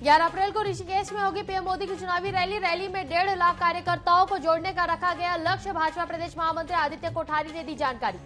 11 अप्रैल को ऋषिकेश में होगी पीएम मोदी की चुनावी रैली में 1.5 लाख कार्यकर्ताओं को जोड़ने का रखा गया लक्ष्य। भाजपा प्रदेश महामंत्री आदित्य कोठारी ने दी जानकारी।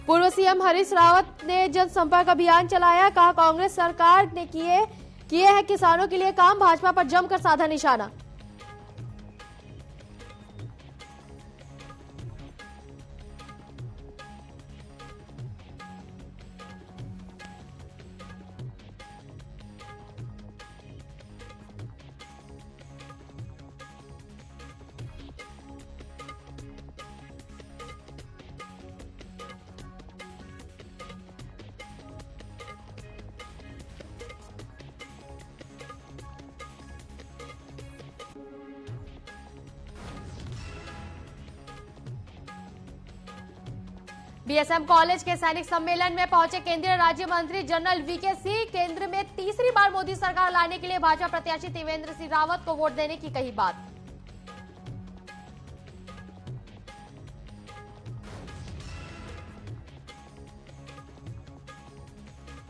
पूर्व सीएम हरीश रावत ने जनसंपर्क अभियान चलाया। कहा कांग्रेस सरकार ने किए हैं किसानों के लिए काम, भाजपा पर जमकर साधा निशाना। बीएसएम कॉलेज के सैनिक सम्मेलन में पहुंचे केंद्रीय राज्य मंत्री जनरल वीके सिंह। केंद्र में तीसरी बार मोदी सरकार लाने के लिए भाजपा प्रत्याशी त्रिवेंद्र सिंह रावत को वोट देने की कही बात।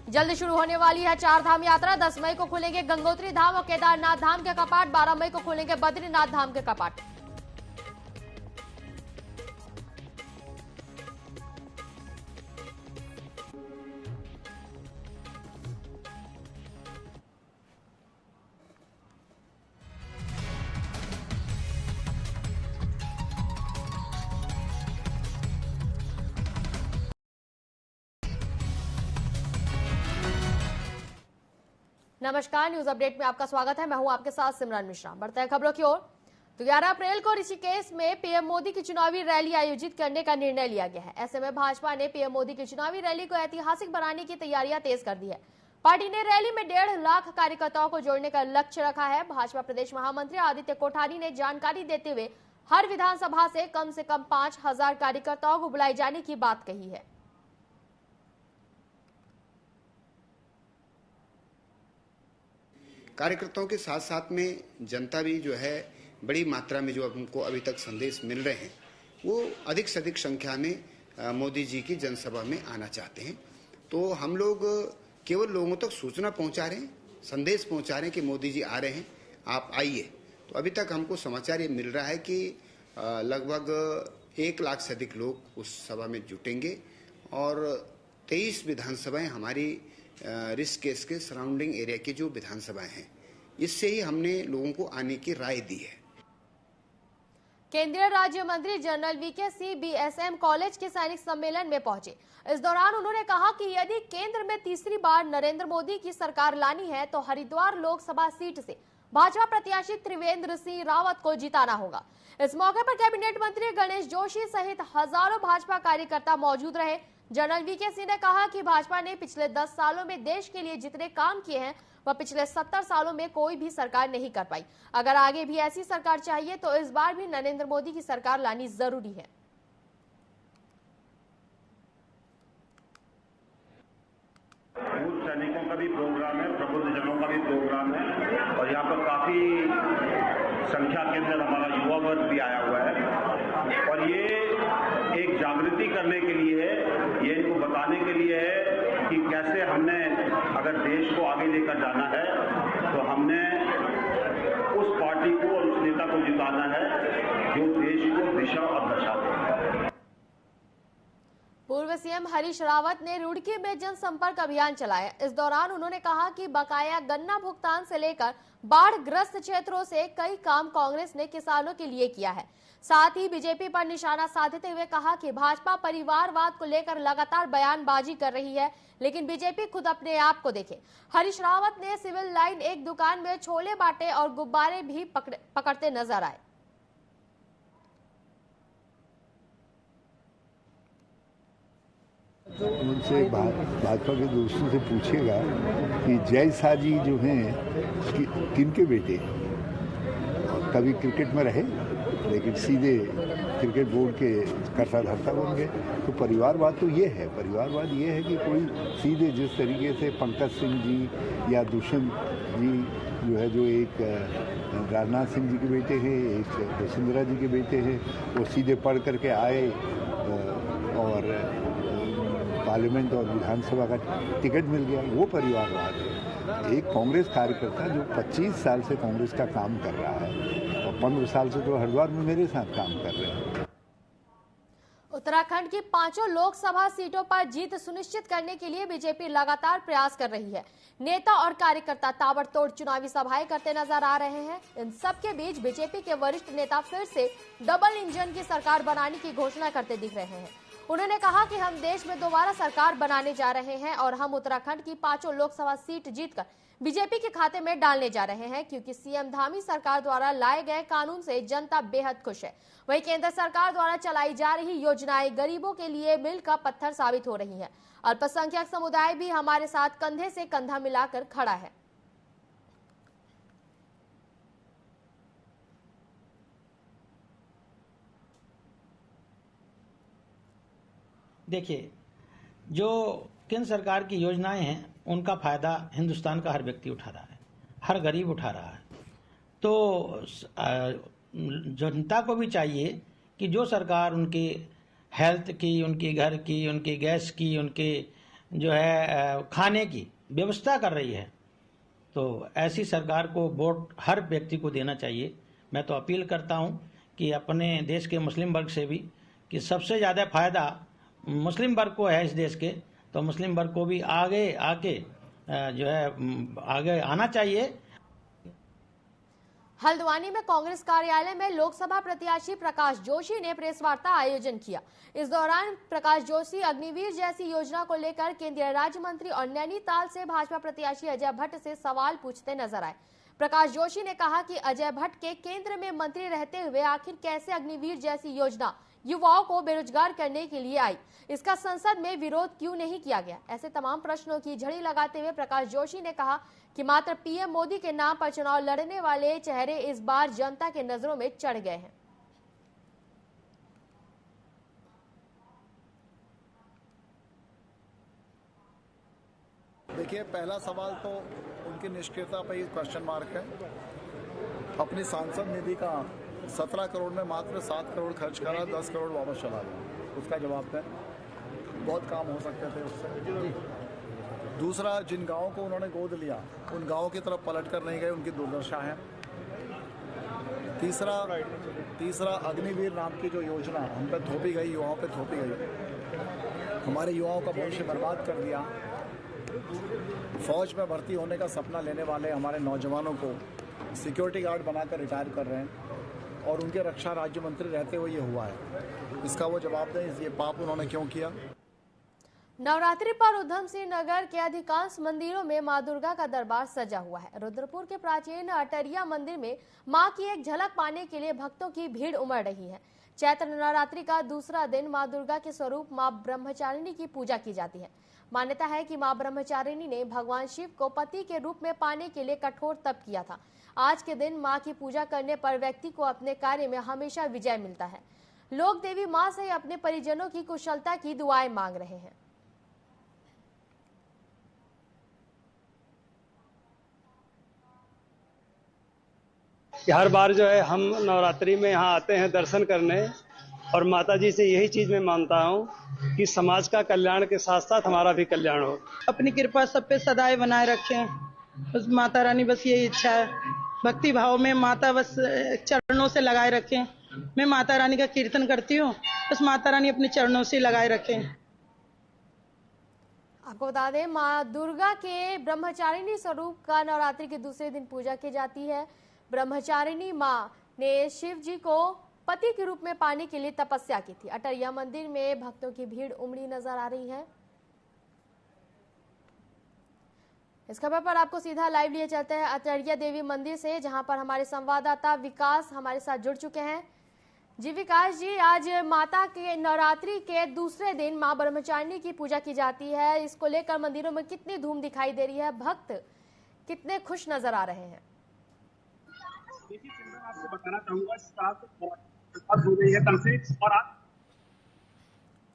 जल्द शुरू होने वाली है 4 धाम यात्रा। 10 मई को खुलेंगे गंगोत्री धाम और केदारनाथ धाम के कपाट। 12 मई को खुलेंगे बद्रीनाथ धाम के कपाट। नमस्कार, न्यूज अपडेट में आपका स्वागत है। मैं हूं आपके साथ सिमरन मिश्रा। बढ़ते हैं खबरों की ओर। तो 11 अप्रैल को ऋषिकेश में पीएम मोदी की चुनावी रैली आयोजित करने का निर्णय लिया गया है। ऐसे में भाजपा ने पीएम मोदी की चुनावी रैली को ऐतिहासिक बनाने की तैयारियां तेज कर दी है। पार्टी ने रैली में 1.5 लाख कार्यकर्ताओं को जोड़ने का लक्ष्य रखा है। भाजपा प्रदेश महामंत्री आदित्य कोठारी ने जानकारी देते हुए हर विधानसभा से कम 5,000 कार्यकर्ताओं को बुलाए जाने की बात कही है। कार्यकर्ताओं के साथ साथ में जनता भी जो है बड़ी मात्रा में जो हमको अभी तक संदेश मिल रहे हैं वो अधिक से अधिक संख्या में मोदी जी की जनसभा में आना चाहते हैं। तो हम लोग केवल लोगों तक सूचना पहुंचा रहे हैं, संदेश पहुंचा रहे हैं कि मोदी जी आ रहे हैं, आप आइए। तो अभी तक हमको समाचार ये मिल रहा है कि लगभग 1 लाख से अधिक लोग उस सभा में जुटेंगे और 23 विधानसभाएं हमारी ऋषिकेश के सराउंडिंग एरिया की जो विधानसभाएं हैं, इससे ही हमने लोगों को आने की राय दी है। केंद्रीय राज्य मंत्री general VK Singh BSM college के सैनिक सम्मेलन में पहुंचे। इस दौरान उन्होंने कहा कि यदि केंद्र में तीसरी बार नरेंद्र मोदी की सरकार लानी है तो हरिद्वार लोकसभा सीट से भाजपा प्रत्याशी त्रिवेंद्र सिंह रावत को जिताना होगा। इस मौके पर कैबिनेट मंत्री गणेश जोशी सहित हजारों भाजपा कार्यकर्ता मौजूद रहे। जनरल वीके सिंह ने कहा कि भाजपा ने पिछले 10 सालों में देश के लिए जितने काम किए हैं वह पिछले 70 सालों में कोई भी सरकार नहीं कर पाई। अगर आगे भी ऐसी सरकार चाहिए तो इस बार भी नरेंद्र मोदी की सरकार लानी जरूरी है। पूर्व सैनिकों का भी प्रोग्राम है, प्रबुद्धजनों का भी प्रोग्राम है और यहाँ पर काफी संख्या के अंदर हमारा युवा वर्ग भी आया हुआ है और ये एक जागृति करने के लिए है, ये इनको बताने के लिए है कि कैसे हमने अगर देश को आगे लेकर जाना है तो हमने उस पार्टी को और उस नेता को जिताना है जो देश को दिशा और दशा दे। पूर्व सीएम हरीश रावत ने रुड़की में जनसंपर्क अभियान चलाया। इस दौरान उन्होंने कहा कि बकाया गन्ना भुगतान से लेकर बाढ़ ग्रस्त क्षेत्रों से कई काम कांग्रेस ने किसानों के लिए किया है। साथ ही बीजेपी पर निशाना साधते हुए कहा कि भाजपा परिवारवाद को लेकर लगातार बयानबाजी कर रही है, लेकिन बीजेपी खुद अपने आप को देखे। हरीश रावत ने सिविल लाइन एक दुकान में छोले बांटे और गुब्बारे भी पकड़ते नजर आए। उनसे भाजपा के दोस्तों से पूछेगा कि जय शाह जी जो हैं किनके बेटे, कभी क्रिकेट में रहे लेकिन सीधे क्रिकेट बोर्ड के कर्ता धर्ता बन गए। तो परिवारवाद तो ये है, परिवारवाद ये है कि कोई सीधे जिस तरीके से पंकज सिंह जी या दुष्यंत जी जो है, जो एक राजनाथ सिंह जी के बेटे हैं, एक वसुंधरा जी के बेटे हैं, वो सीधे पढ़ करके आए और पार्लियामेंट और विधानसभा का टिकट मिल गया। वो परिवारवाद है। एक कांग्रेस कार्यकर्ता जो 25 साल से कांग्रेस का काम कर रहा है और 15 साल से तो हरिद्वार में मेरे साथ काम कर रहे हैं। उत्तराखंड की 5 लोकसभा सीटों पर जीत सुनिश्चित करने के लिए बीजेपी लगातार प्रयास कर रही है। नेता और कार्यकर्ता ताबड़तोड़ चुनावी सभाएं करते नजर आ रहे हैं। इन सब के बीच बीजेपी के वरिष्ठ नेता फिर से डबल इंजन की सरकार बनाने की घोषणा करते दिख रहे हैं। उन्होंने कहा कि हम देश में दोबारा सरकार बनाने जा रहे हैं और हम उत्तराखंड की 5 लोकसभा सीट जीतकर बीजेपी के खाते में डालने जा रहे हैं, क्योंकि सीएम धामी सरकार द्वारा लाए गए कानून से जनता बेहद खुश है। वहीं केंद्र सरकार द्वारा चलाई जा रही योजनाएं गरीबों के लिए मील का पत्थर साबित हो रही हैं। अल्पसंख्यक समुदाय भी हमारे साथ कंधे से कंधा मिलाकर खड़ा है। देखिए, जो केंद्र सरकार की योजनाएं हैं उनका फायदा हिंदुस्तान का हर व्यक्ति उठा रहा है, हर गरीब उठा रहा है। तो जनता को भी चाहिए कि जो सरकार उनकी हेल्थ की, उनकी घर की, उनकी गैस की, उनके जो है खाने की व्यवस्था कर रही है, तो ऐसी सरकार को वोट हर व्यक्ति को देना चाहिए। मैं तो अपील करता हूं कि अपने देश के मुस्लिम वर्ग से भी कि सबसे ज़्यादा फायदा मुस्लिम वर्ग को है इस देश के, तो मुस्लिम वर्ग को भी आगे आके जो है आगे आना चाहिए। हल्द्वानी में कांग्रेस कार्यालय में लोकसभा प्रत्याशी प्रकाश जोशी ने प्रेस वार्ता आयोजन किया। इस दौरान प्रकाश जोशी अग्निवीर जैसी योजना को लेकर केंद्रीय राज्य मंत्री और नैनीताल से भाजपा प्रत्याशी अजय भट्ट से सवाल पूछते नजर आए। प्रकाश जोशी ने कहा कि अजय भट्ट के केंद्र में मंत्री रहते हुए आखिर कैसे अग्निवीर जैसी योजना युवाओं को बेरोजगार करने के लिए आई, इसका संसद में विरोध क्यों नहीं किया गया। ऐसे तमाम प्रश्नों की झड़ी लगाते हुए प्रकाश जोशी ने कहा कि मात्र पीएम मोदी के नाम पर चुनाव लड़ने वाले चेहरे इस बार जनता के नजरों में चढ़ गए हैं। देखिए, पहला सवाल तो उनकी निष्क्रियता पर ही क्वेश्चन मार्क है। अपनी सांसद निधि का 17 करोड़ में मात्र 7 करोड़ खर्च करा, 10 करोड़ वापस चला गया। उसका जवाब है बहुत काम हो सकते थे उससे। दूसरा, जिन गांवों को उन्होंने गोद लिया उन गांवों की तरफ पलट कर नहीं गए, उनकी दुर्दशा है। तीसरा अग्निवीर नाम की जो योजना हम पे थोपी गई, युवाओं पे थोपी गई, हमारे युवाओं का भविष्य बर्बाद कर दिया। फौज में भर्ती होने का सपना लेने वाले हमारे नौजवानों को सिक्योरिटी गार्ड बनाकर रिटायर कर रहे हैं और उनके रक्षा राज्य मंत्री रहते हुए ये हुआ है। इसका वो जवाब दें, ये पाप उन्होंने क्यों किया। नवरात्रि पर उधम सिंह नगर के अधिकांश मंदिरों में मां दुर्गा का दरबार सजा हुआ है। रुद्रपुर के प्राचीन अटरिया मंदिर में मां की एक झलक पाने के लिए भक्तों की भीड़ उमड़ रही है। चैत्र नवरात्रि का दूसरा दिन मां दुर्गा के स्वरूप मां ब्रह्मचारिणी की पूजा की जाती है। मान्यता है कि मां ब्रह्मचारिणी ने भगवान शिव को पति के रूप में पाने के लिए कठोर तप किया था। आज के दिन मां की पूजा करने पर व्यक्ति को अपने कार्य में हमेशा विजय मिलता है। लोग देवी मां से अपने परिजनों की कुशलता की दुआएं मांग रहे हैं। हर बार जो है हम नवरात्रि में यहाँ आते हैं दर्शन करने, और माता जी से यही चीज मैं मानता हूँ कि समाज का कल्याण के साथ साथ हमारा भी कल्याण हो। अपनी कृपा सब पे सदाए बनाए रखें, बस माता रानी, बस यही इच्छा है। भक्ति भाव में माता बस चरणों से लगाए रखें। मैं माता रानी का कीर्तन करती हूँ, बस माता रानी अपने चरणों से लगाए रखें। आपको बता दें, मां दुर्गा के ब्रह्मचारिणी स्वरूप का नवरात्रि के दूसरे दिन पूजा की जाती है। ब्रह्मचारिणी मां ने शिव जी को पति के रूप में पाने के लिए तपस्या की थी। अटरिया मंदिर में भक्तों की भीड़ उमड़ी नजर आ रही है। इस खबर पर आपको सीधा लाइव लिए चलते हैं अटरिया देवी मंदिर से, जहां पर हमारे संवाददाता विकास हमारे साथ जुड़ चुके हैं। जी विकास जी, आज माता के नवरात्रि के दूसरे दिन मां ब्रह्मचारिणी की पूजा की जाती है। इसको लेकर मंदिरों में कितनी धूम दिखाई दे रही है, भक्त कितने खुश नजर आ रहे हैं? आपको बताना चाहूंगा, हो गई है कल से, और आज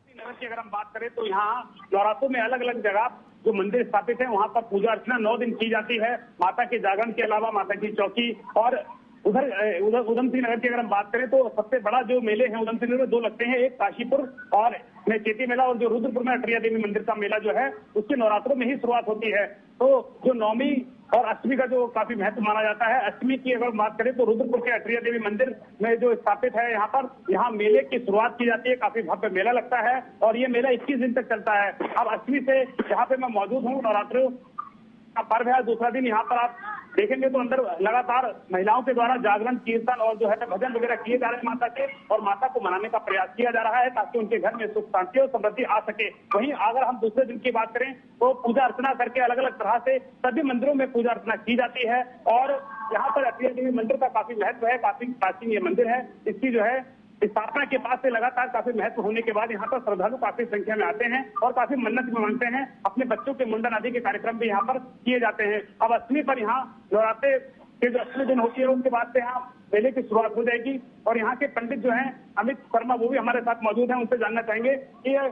नगर की अगर हम बात करें तो यहाँ नवरात्रों में अलग अलग जगह जो मंदिर स्थापित है वहां पर पूजा अर्चना 9 दिन की जाती है। माता के जागरण के अलावा माता की चौकी और उधर उधम सिंह नगर की अगर हम बात करें तो सबसे बड़ा जो मेले हैं उधम सिंह नगर में 2 लगते हैं, एक काशीपुर और में चेती मेला, और जो रुद्रपुर में अटरिया देवी मंदिर का मेला जो है उसके नवरात्रों में ही शुरुआत होती है। तो जो नवमी और अष्टमी का जो काफी महत्व माना जाता है, अष्टमी की अगर बात करें तो रुद्रपुर के अटरिया देवी मंदिर में जो स्थापित है यहाँ मेले की शुरुआत की जाती है। काफी भव्य मेला लगता है और ये मेला 21 दिन तक चलता है। अब अष्टमी से यहाँ पे मैं मौजूद हूँ, नवरात्रों का पर्व है, दूसरा दिन यहाँ पर आप देखेंगे तो अंदर लगातार महिलाओं के द्वारा जागरण, कीर्तन और जो है भजन वगैरह किए जा रहे हैं माता के, और माता को मनाने का प्रयास किया जा रहा है ताकि उनके घर में सुख शांति और समृद्धि आ सके। वहीं अगर हम दूसरे दिन की बात करें तो पूजा अर्चना करके अलग अलग तरह से सभी मंदिरों में पूजा अर्चना की जाती है। और यहाँ पर अटरिया देवी मंदिर का काफी महत्व है, काफी प्राचीन ये मंदिर है। इसकी जो है स्थापना के बाद से लगातार काफी महत्व होने के बाद यहाँ पर श्रद्धालु काफी संख्या में आते हैं और काफी मन्नत भी मांगते हैं। अपने बच्चों के मुंडन आदि के कार्यक्रम भी यहाँ पर किए जाते हैं। अब अष्टमी पर यहाँ नवरात्रे के जो अष्टमी दिन होती है उसके बाद से यहाँ मेले की शुरुआत हो जाएगी। और यहाँ के पंडित जो हैं अमित शर्मा, वो भी हमारे साथ मौजूद हैं, उनसे जानना चाहेंगे कि आज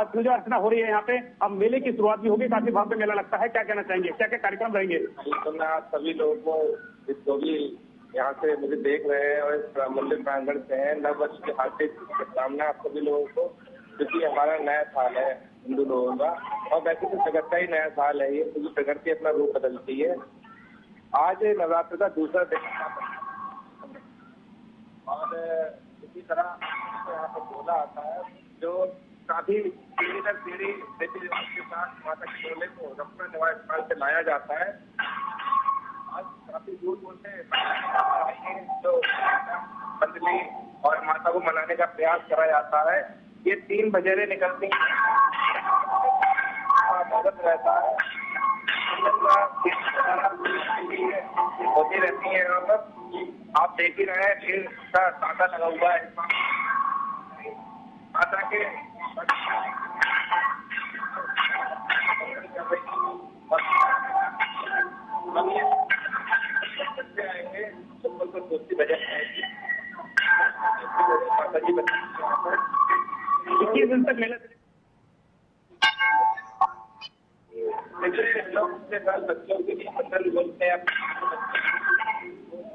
पूजा अर्चना हो रही है यहाँ पे, अब मेले की शुरुआत भी होगी, काफी भव्य मेला लगता है, क्या कहना चाहेंगे, क्या क्या कार्यक्रम रहेंगे? तो मैं आज सभी लोगों को जो भी यहाँ से मुझे देख रहे हैं और इस मंदिर प्रांगण से हैं, नव वर्ष की हार्दिक शुभकामनाएं आप सभी लोगों को, क्योंकि हमारा नया साल है हिंदू लोगों का, और वैसे तो जगत का ही नया साल है ये, क्योंकि प्रकृति अपना रूप बदलती है। आज नवरात्र का दूसरा दिन और इसी तरह यहाँ पर बोला आता है जो काफी पीढ़ी दर पीढ़ी रीति रिवाज के साथ माता के डोले को रमना निवास स्थान से लाया जाता है। आज काफी दूर दूर से जो मंडली और माता को मनाने का प्रयास करा जाता है। ये 3 बजेरे निकलती हैं, मदद रहता है, होती रहती है। यहाँ पर आप देख ही रहे हैं ढेर का तांता लगा हुआ है माता के आएंगे तो दोस्ती बजट आएगी माता जी 21 दिन तक मेला बच्चों के लिए मंडल बोलते हैं,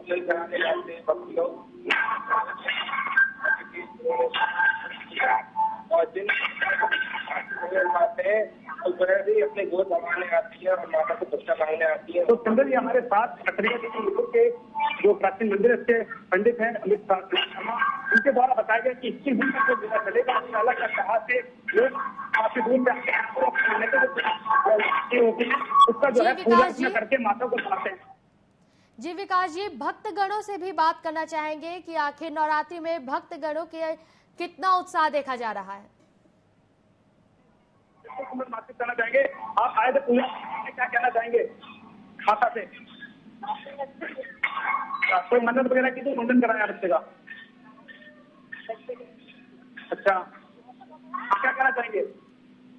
कराने जाते हैं बच्चे लोग, और जिन आते हैं भी अपने गोद भगवाने आती है और माता को बच्चा मांगने आती है। तो संजय जी हमारे साथ अटरिया के जो प्राचीन मंदिर इसके पंडित हैं अमित शर्मा, उनके द्वारा बताया गया कि 21 दिन तक जो मेला चलेगा, अलग अलग तरह से लोग काफी दूर होती है, उसका जो है पूजा अर्चना करके माता को मनाते हैं। जी विकास जी, भक्तगणों से भी बात करना चाहेंगे कि आखिर नवरात्रि में भक्तगणों के कितना उत्साह देखा जा रहा है? बातचीत करना चाहेंगे, आप आए थे पूजा, क्या कहना चाहेंगे माता से? कोई मन्नत वगैरह की तो मुंडन कराया बच्चे का? अच्छा, क्या कहना चाहेंगे?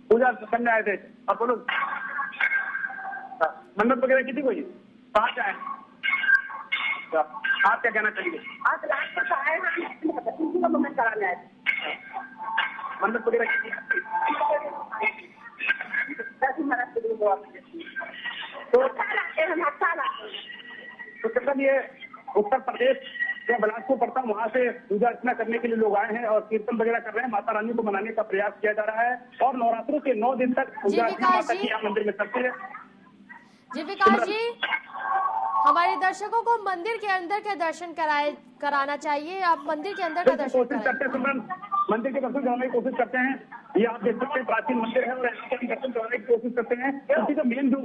पूजा करने आए थे, अब बोलो मन्नत वगैरह की थी कोई? कहाँ से आए? आप क्या कहना चाहेंगे? मन्नत कराने आए थे, मन्नत वगैरह की थी? तो चंदन ये उत्तर प्रदेश या बिलासपुर पड़ता है, वहाँ से पूजा अर्चना करने के लिए लोग आए हैं और कीर्तन वगैरह कर रहे हैं, माता रानी को मनाने का प्रयास किया जा रहा है और नवरात्रों के 9 दिन तक पूजा अर्चना माता की यहाँ मंदिर में चलती है। जी विकास जी, हमारे दर्शकों को मंदिर के अंदर के दर्शन कराना चाहिए, आप मंदिर के अंदर का दर्शन कोशिश करते हैं, मंदिर के दर्शन कराने की कोशिश करते हैं। ये आप देख सकते हैं प्राचीन मंदिर है और दर्शन कराने की कोशिश करते हैं, क्योंकि जो मेन जो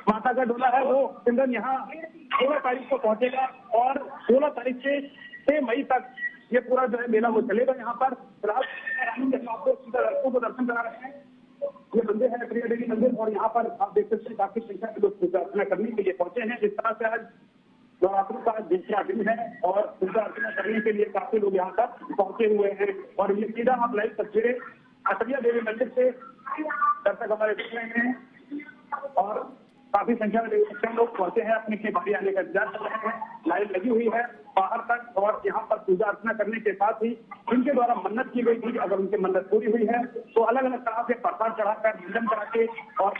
माता का डोला है वो सिंधन यहाँ 16 तारीख को पहुंचेगा और 16 तारीख से 6 मई तक ये पूरा जो है मेला वो चलेगा। यहाँ पर दर्शकों को दर्शन करा रहे हैं। ये मंदिर है अटरिया देवी मंदिर और यहाँ पर आप देख सकते हैं काफी संख्या में लोग पूजा अर्चना करने के लिए पहुंचे हैं। जिस तरह से आज नवरात्रि का दूसरा दिन है और पूजा अर्चना करने के लिए काफी लोग यहाँ पर पहुंचे हुए हैं और ये सीधा आप लाइव तस्वीरें अटरिया देवी मंदिर से दर्शक हमारे देख रहे हैं और काफी संख्या में लोग पहुंचे हैं, अपनी बारी आने का इंतजार कर रहे हैं। लाइन लगी हुई है बाहर तक और यहाँ पर पूजा अर्चना करने के साथ ही इनके द्वारा मन्नत की गई थी, अगर उनकी मन्नत पूरी हुई है तो अलग अलग तरह से प्रसाद चढ़ाकर भोजन करा के और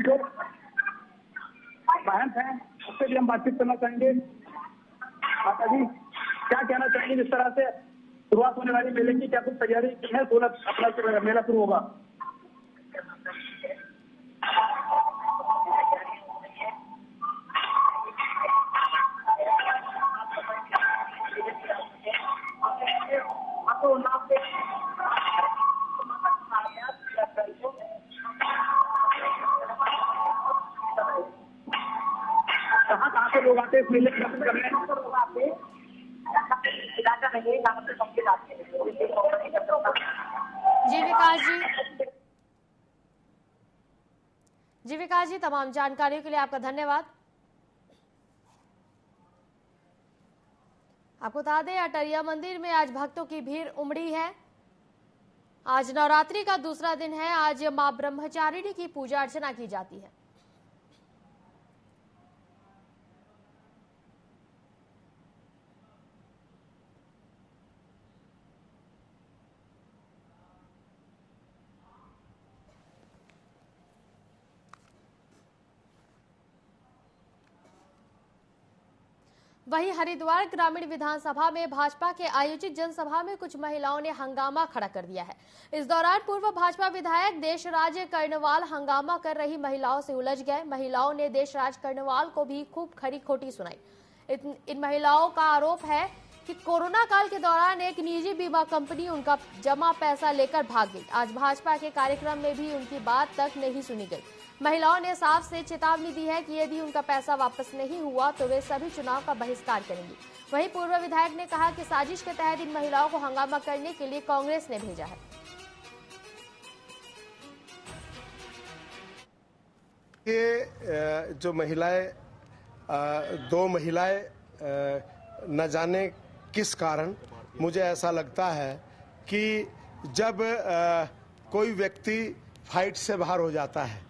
जो महंत हैं उससे भी हम बातचीत करना चाहेंगे। माता जी क्या कहना चाहेंगे, जिस तरह से शुरुआत होने वाली मेले की क्या कुछ तैयारी की है? 16 अप्रैल से मेला शुरू होगा। कहाँ से लोग आते हैं इस मेले की दर्शन करने? जी विकास जी, तमाम जानकारियों के लिए आपका धन्यवाद। आपको बता दें, अटरिया मंदिर में आज भक्तों की भीड़ उमड़ी है। आज नवरात्रि का दूसरा दिन है। आज मां ब्रह्मचारिणी की पूजा अर्चना की जाती है। वहीं हरिद्वार ग्रामीण विधानसभा में भाजपा के आयोजित जनसभा में कुछ महिलाओं ने हंगामा खड़ा कर दिया है। इस दौरान पूर्व भाजपा विधायक देशराज कर्णवाल हंगामा कर रही महिलाओं से उलझ गए। महिलाओं ने देशराज कर्णवाल को भी खूब खरी खोटी सुनाई। इन महिलाओं का आरोप है कि कोरोना काल के दौरान एक निजी बीमा कंपनी उनका जमा पैसा लेकर भाग गई। आज भाजपा के कार्यक्रम में भी उनकी बात तक नहीं सुनी गई। महिलाओं ने साफ से चेतावनी दी है कि यदि उनका पैसा वापस नहीं हुआ तो वे सभी चुनाव का बहिष्कार करेंगी। वहीं पूर्व विधायक ने कहा कि साजिश के तहत इन महिलाओं को हंगामा करने के लिए कांग्रेस ने भेजा है। ये जो महिलाएं, दो महिलाएं न जाने किस कारण, मुझे ऐसा लगता है कि जब कोई व्यक्ति फाइट से बाहर हो जाता है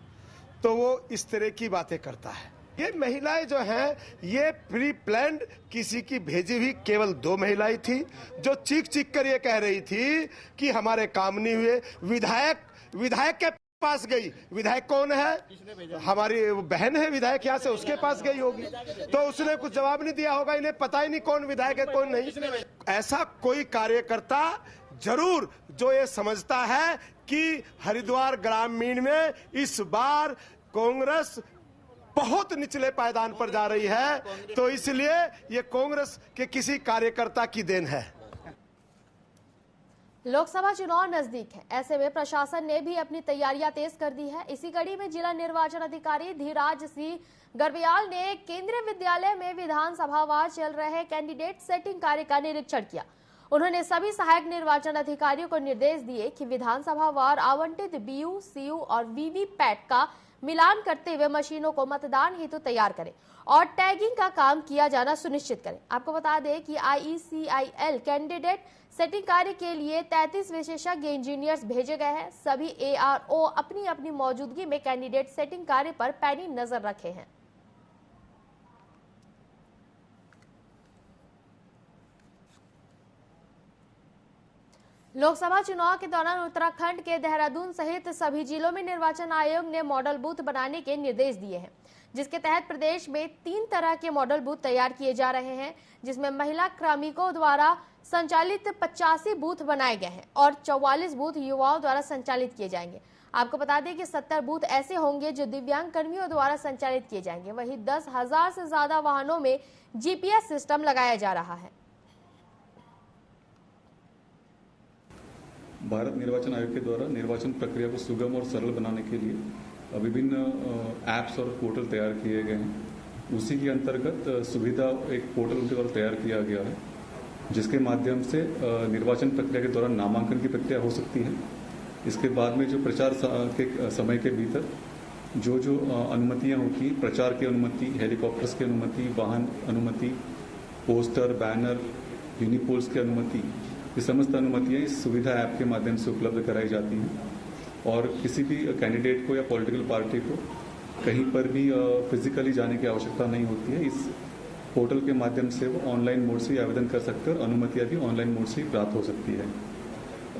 तो वो इस तरह की बातें करता है। ये महिलाएं जो हैं, ये प्री प्लान्ड किसी की भेजी हुई केवल दो महिलाएं थी जो चीख चीख कर ये कह रही थी कि हमारे काम नहीं हुए। विधायक के पास गई। विधायक कौन है? हमारी बहन है विधायक, यहाँ से उसके पास गई होगी तो उसने कुछ जवाब नहीं दिया होगा। इन्हें पता ही नहीं कौन विधायक है कौन नहीं। ऐसा कोई कार्यकर्ता जरूर जो ये समझता है कि हरिद्वार ग्रामीण में इस बार कांग्रेस बहुत निचले पायदान पर जा रही है, तो इसलिए ये कांग्रेस के किसी कार्यकर्ता की देन है। लोकसभा चुनाव नजदीक है, ऐसे में प्रशासन ने भी अपनी तैयारियां तेज कर दी है। इसी कड़ी में जिला निर्वाचन अधिकारी धीराज सिंह गर्ब्याल ने केंद्रीय विद्यालय में विधानसभावार चल रहे कैंडिडेट सेटिंग कार्य का निरीक्षण किया। उन्होंने सभी सहायक निर्वाचन अधिकारियों को निर्देश दिए कि विधानसभावार आवंटित बीयू, सीयू और वीवीपैट का मिलान करते हुए मशीनों को मतदान हेतु तैयार करें और टैगिंग का काम किया जाना सुनिश्चित करें। आपको बता दें कि IECIL कैंडिडेट सेटिंग कार्य के लिए 33 विशेषज्ञ इंजीनियर्स भेजे गए हैं। सभी ARO अपनी अपनी मौजूदगी में कैंडिडेट सेटिंग कार्य पर पैनी नजर रखे हैं। लोकसभा चुनाव के दौरान उत्तराखंड के देहरादून सहित सभी जिलों में निर्वाचन आयोग ने मॉडल बूथ बनाने के निर्देश दिए हैं, जिसके तहत प्रदेश में 3 तरह के मॉडल बूथ तैयार किए जा रहे हैं, जिसमें महिला कार्मिकों द्वारा संचालित 85 बूथ बनाए गए हैं और 44 बूथ युवाओं द्वारा संचालित किए जाएंगे। आपको बता दें कि 70 बूथ ऐसे होंगे जो दिव्यांग कर्मियों द्वारा संचालित किए जाएंगे। वहीं 10,000 से ज्यादा वाहनों में GPS सिस्टम लगाया जा रहा है। भारत निर्वाचन आयोग के द्वारा निर्वाचन प्रक्रिया को सुगम और सरल बनाने के लिए विभिन्न ऐप्स और पोर्टल तैयार किए गए हैं। उसी के अंतर्गत सुविधा एक पोर्टल उनके द्वारा तैयार किया गया है, जिसके माध्यम से निर्वाचन प्रक्रिया के दौरान नामांकन की प्रक्रिया हो सकती है। इसके बाद में जो प्रचार के समय के भीतर जो अनुमतियां होती, प्रचार की अनुमति, हेलीकॉप्टर्स की अनुमति, वाहन अनुमति, पोस्टर, बैनर, यूनिपोल्स की अनुमति, ये समस्त अनुमतियां इस सुविधा ऐप के माध्यम से उपलब्ध कराई जाती हैं और किसी भी कैंडिडेट को या पॉलिटिकल पार्टी को कहीं पर भी फिजिकली जाने की आवश्यकता नहीं होती है। इस पोर्टल के माध्यम से वो ऑनलाइन मोड से आवेदन कर सकते हैं और अनुमतियां भी ऑनलाइन मोड से प्राप्त हो सकती है।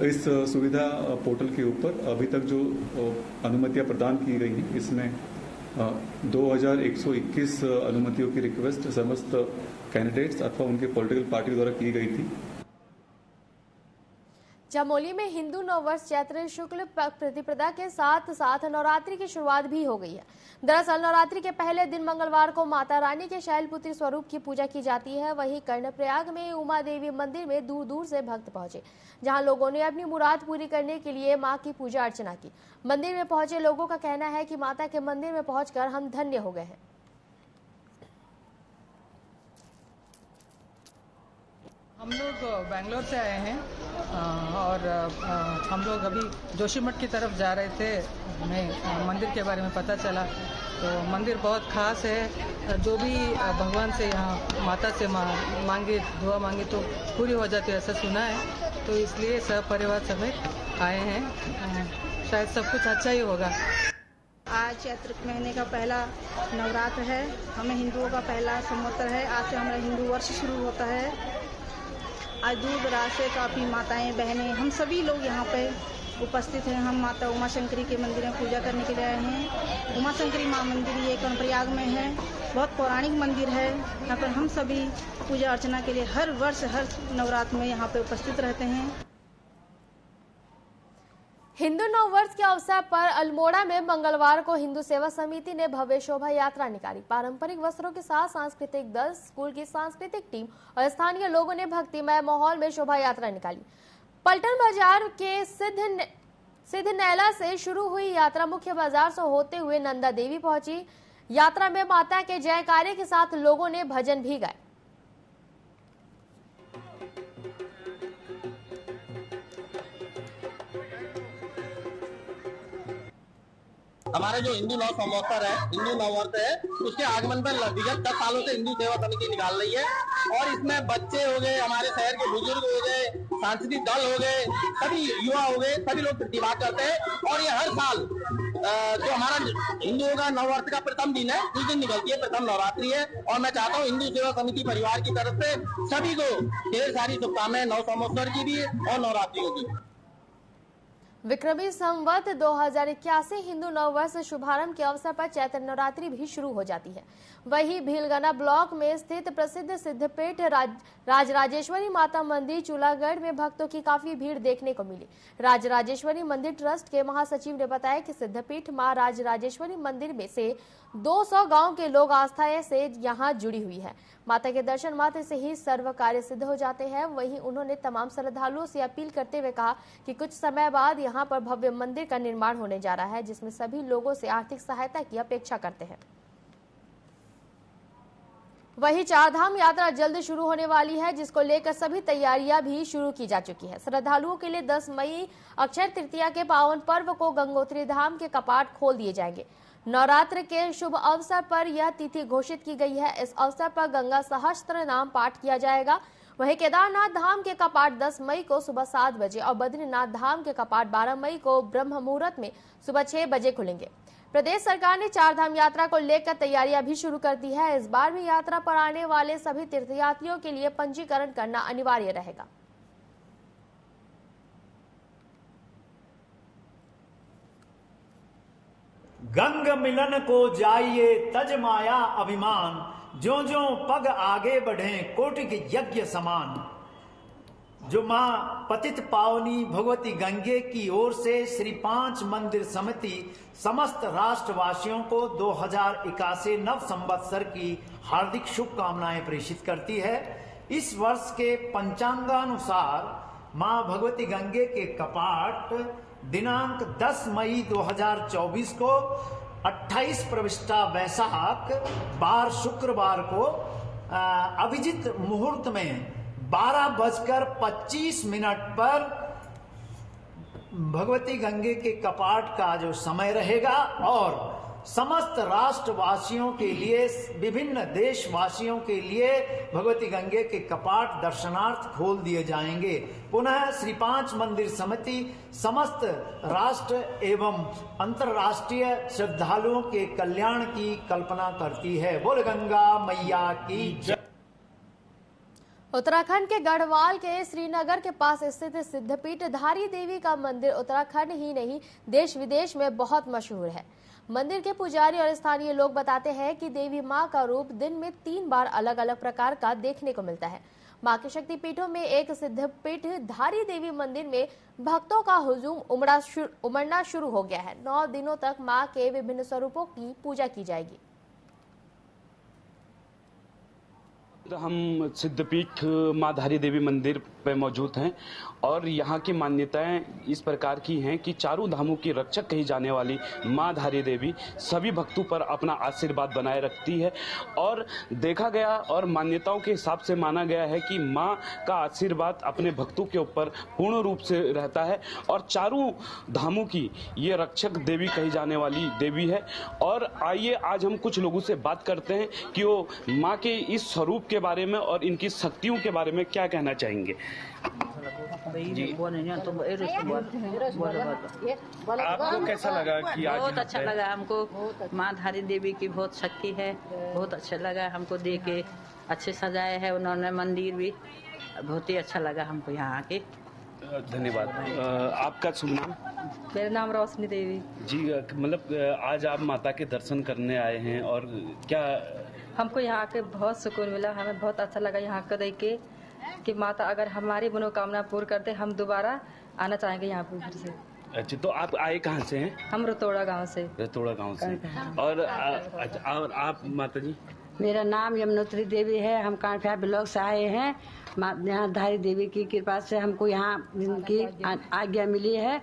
इस सुविधा पोर्टल के ऊपर अभी तक जो अनुमतियां प्रदान की गई हैं, इसमें 2121 अनुमतियों की रिक्वेस्ट समस्त कैंडिडेट्स अथवा उनके पॉलिटिकल पार्टी द्वारा की गई थी। चमोली में हिंदू नववर्ष चैत्र शुक्ल प्रतिपदा के साथ साथ नवरात्रि की शुरुआत भी हो गई है। दरअसल नवरात्रि के पहले दिन मंगलवार को माता रानी के शैलपुत्री स्वरूप की पूजा की जाती है। वहीं कर्णप्रयाग में उमा देवी मंदिर में दूर दूर से भक्त पहुंचे, जहां लोगों ने अपनी मुराद पूरी करने के लिए मां की पूजा अर्चना की। मंदिर में पहुंचे लोगों का कहना है कि माता के मंदिर में पहुंचकर हम धन्य हो गए हैं। हम लोग बेंगलोर से आए हैं और हम लोग अभी जोशीमठ की तरफ जा रहे थे। हमें मंदिर के बारे में पता चला तो मंदिर बहुत खास है। जो भी भगवान से यहाँ माता से मांगे दुआ मांगे तो पूरी हो जाती है, ऐसा सुना है। तो इसलिए सब परिवार समेत आए हैं, शायद सब कुछ अच्छा ही होगा। आज चैत्र महीने का पहला नवरात्र है। हमें हिंदुओं का पहला संवत्सर है। आज से हमारा हिंदू वर्ष शुरू होता है। आज दूर दराज से काफ़ी माताएं बहनें हम सभी लोग यहाँ पे उपस्थित हैं। हम माता उमा शंकरी के मंदिर में पूजा करने के लिए आए हैं। उमा शंकरी माँ मंदिर ये कर्णप्रयाग में है, बहुत पौराणिक मंदिर है। यहाँ पर हम सभी पूजा अर्चना के लिए हर वर्ष हर नवरात्र में यहाँ पे उपस्थित रहते हैं। हिंदू नववर्ष के अवसर पर अल्मोड़ा में मंगलवार को हिंदू सेवा समिति ने भव्य शोभा यात्रा निकाली। पारंपरिक वस्त्रों के साथ सांस्कृतिक दल, स्कूल की सांस्कृतिक टीम और स्थानीय लोगों ने भक्तिमय माहौल में शोभा यात्रा निकाली। पलटन बाजार के सिद्ध नैला से शुरू हुई यात्रा मुख्य बाजार से होते हुए नंदा देवी पहुंची। यात्रा में माता के जयकारे के साथ लोगों ने भजन भी गाए। हमारा जो हिंदू नव संवत्सर है, हिंदू नववर्ष है, उसके आगमन पर विगत 10 सालों से हिंदू सेवा समिति निकाल रही है। और इसमें बच्चे हो गए, हमारे शहर के बुजुर्ग हो गए, सांस्कृतिक दल हो गए, सभी युवा हो गए, सभी लोग प्रतिभाग करते हैं। और ये हर साल जो हमारा हिंदुओं का नववर्ष का प्रथम दिन है, उस दिन निकलती है, प्रथम नवरात्रि है। और मैं चाहता हूँ हिंदू सेवा समिति परिवार की तरफ से सभी को ढेर सारी शुभकामनाएं नव संवत्सर की भी और नवरात्रियों की। विक्रमी संवत 2081 हिंदू नववर्ष शुभारंभ के अवसर पर चैत्र नवरात्रि भी शुरू हो जाती है। वहीं भीलगना ब्लॉक में स्थित प्रसिद्ध सिद्धपीठ राजराजेश्वरी माता मंदिर चूलागढ़ में भक्तों की काफी भीड़ देखने को मिली। राजराजेश्वरी मंदिर ट्रस्ट के महासचिव ने बताया कि सिद्धपीठ मां राजराजेश्वरी मंदिर में से 200 गांव के लोग आस्था से यहां जुड़ी हुई है। माता के दर्शन मात्र से ही सर्व कार्य सिद्ध हो जाते हैं। वहीं उन्होंने तमाम श्रद्धालुओं से अपील करते हुए कहा कि कुछ समय बाद यहां पर भव्य मंदिर का निर्माण होने जा रहा है, जिसमें सभी लोगों से आर्थिक सहायता की अपेक्षा करते हैं। वहीं चारधाम यात्रा जल्द शुरू होने वाली है, जिसको लेकर सभी तैयारियां भी शुरू की जा चुकी है। श्रद्धालुओं के लिए 10 मई अक्षय तृतीया के पावन पर्व को गंगोत्री धाम के कपाट खोल दिए जाएंगे। नवरात्र के शुभ अवसर पर यह तिथि घोषित की गई है। इस अवसर पर गंगा सहस्त्र नाम पाठ किया जाएगा। वहीं केदारनाथ धाम के कपाट 10 मई को सुबह 7 बजे और बद्रीनाथ धाम के कपाट 12 मई को ब्रह्म मुहूर्त में सुबह 6 बजे खुलेंगे। प्रदेश सरकार ने चारधाम यात्रा को लेकर तैयारियां भी शुरू कर दी है। इस बार भी यात्रा पर आने वाले सभी तीर्थयात्रियों के लिए पंजीकरण करना अनिवार्य रहेगा। गंग मिलन को जाइए तज माया अभिमान, ज्यों ज्यों पग आगे बढ़े कोटिक यज्ञ समान। जो मां पतित पावनी भगवती गंगे की ओर से श्री 5 मंदिर समिति समस्त राष्ट्रवासियों को 2081 नव संवत्सर की हार्दिक शुभकामनाएं प्रेषित करती है। इस वर्ष के पंचांगानुसार मां भगवती गंगे के कपाट दिनांक 10 मई 2024 को 28 प्रविष्टा वैशाख बार शुक्रवार को अभिजित मुहूर्त में 12:25 पर भगवती गंगे के कपाट का जो समय रहेगा और समस्त राष्ट्रवासियों के लिए, विभिन्न देशवासियों के लिए भगवती गंगे के कपाट दर्शनार्थ खोल दिए जाएंगे। पुनः श्री 5 मंदिर समिति समस्त राष्ट्र एवं अंतर्राष्ट्रीय श्रद्धालुओं के कल्याण की कल्पना करती है। बोल गंगा मैया की जय। उत्तराखंड के गढ़वाल के श्रीनगर के पास स्थित सिद्धपीठ धारी देवी का मंदिर उत्तराखंड ही नहीं देश विदेश में बहुत मशहूर है। मंदिर के पुजारी और स्थानीय लोग बताते हैं कि देवी मां का रूप दिन में 3 बार अलग अलग प्रकार का देखने को मिलता है। मां के शक्तिपीठों में एक सिद्धपीठ धारी देवी मंदिर में भक्तों का हुजूम उमड़ना शुरू हो गया है। 9 दिनों तक मां के विभिन्न स्वरूपों की पूजा की जाएगी। हम सिद्धपीठ मां धारी देवी मंदिर पे मौजूद हैं और यहाँ की मान्यताएं इस प्रकार की हैं कि चारों धामों की रक्षक कही जाने वाली मां धारी देवी सभी भक्तों पर अपना आशीर्वाद बनाए रखती है और देखा गया और मान्यताओं के हिसाब से माना गया है कि मां का आशीर्वाद अपने भक्तों के ऊपर पूर्ण रूप से रहता है और चारों धामों की ये रक्षक देवी कही जाने वाली देवी है। और आइए आज हम कुछ लोगों से बात करते हैं कि वो मां के इस स्वरूप के बारे में और इनकी शक्तियों के बारे में क्या कहना चाहेंगे। जी आपको कैसा लगा कि आज बहुत अच्छा लगा हमको। मां धारी देवी की बहुत शक्ति है, बहुत अच्छा लगा हमको देख के। अच्छे सजाए है उन्होंने मंदिर भी, बहुत ही अच्छा लगा हमको यहाँ आके। धन्यवाद। आपका शुभ नाम? मेरा नाम रोशनी देवी। जी मतलब आज आप माता के दर्शन करने आए हैं और क्या हमको यहाँ आके बहुत सुकून मिला। हमें बहुत अच्छा लगा यहाँ को देख के कि माता अगर हमारी मनोकामना पूर्ण करते हम दोबारा आना चाहेंगे यहाँ पर फिर से। अच्छा तो आप आए कहाँ से हैं? हम रतोड़ा गांव से। रतोड़ा गांव से। और आप माता जी? मेरा नाम यमुनोत्री देवी है। हम कांठा ब्लॉक से आए हैं। यहाँ धारी देवी की कृपा से हमको यहाँ की आज्ञा मिली है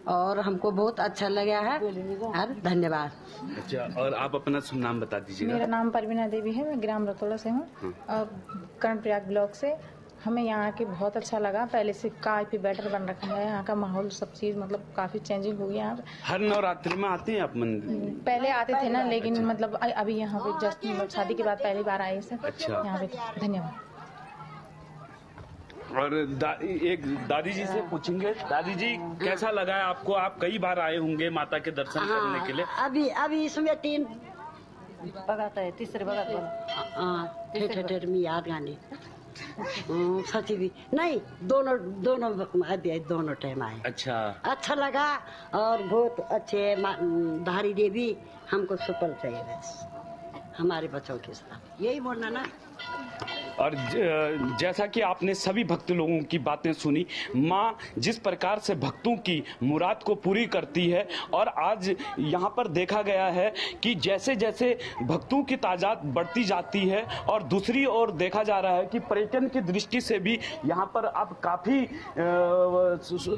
और हमको बहुत अच्छा लगा है और धन्यवाद। अच्छा और आप अपना नाम बता दीजिए। मेरा नाम परवीना देवी है, मैं ग्राम रतोड़ा से हूँ और कर्णप्रयाग ब्लॉक से। हमें यहाँ के बहुत अच्छा लगा, पहले से काफी बेटर बन रखा है। यहाँ का माहौल सब चीज मतलब काफी चेंजिंग हुई है यहाँ पे। हर नवरात्रि में आते हैं आप मंदिर? पहले आते थे ना, लेकिन मतलब अभी यहाँ पे जस्ट शादी के बाद पहली बार आए सर। अच्छा यहाँ पे धन्यवाद। और एक दादी जी से पूछेंगे। दादी जी कैसा लगा है आपको? आप कई बार आए होंगे माता के दर्शन करने के लिए। अभी इसमें 3 भगत है, तीसरे भगत ठेठ में याद गाने सची भी नहीं, दोनों टाइम आए। अच्छा लगा और बहुत अच्छे धारी देवी हमको सुपल चाहिए बस हमारे बच्चों के साथ, यही बोलना ना। और जैसा कि आपने सभी भक्त लोगों की बातें सुनी, माँ जिस प्रकार से भक्तों की मुराद को पूरी करती है और आज यहाँ पर देखा गया है कि जैसे जैसे भक्तों की तादाद बढ़ती जाती है और दूसरी ओर देखा जा रहा है कि पर्यटन की दृष्टि से भी यहाँ पर अब काफ़ी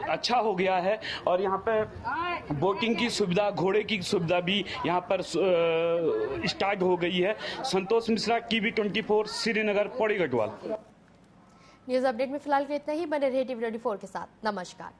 अच्छा हो गया है और यहाँ पर बोटिंग की सुविधा, घोड़े की सुविधा भी यहाँ पर स्टार्ट हो गई है। Santosh Mishra, TV 24, Srinagar, Pauri Garhwal. News update में फिलहाल के इतना ही। बने रहिए टीवी 24 के साथ। नमस्कार।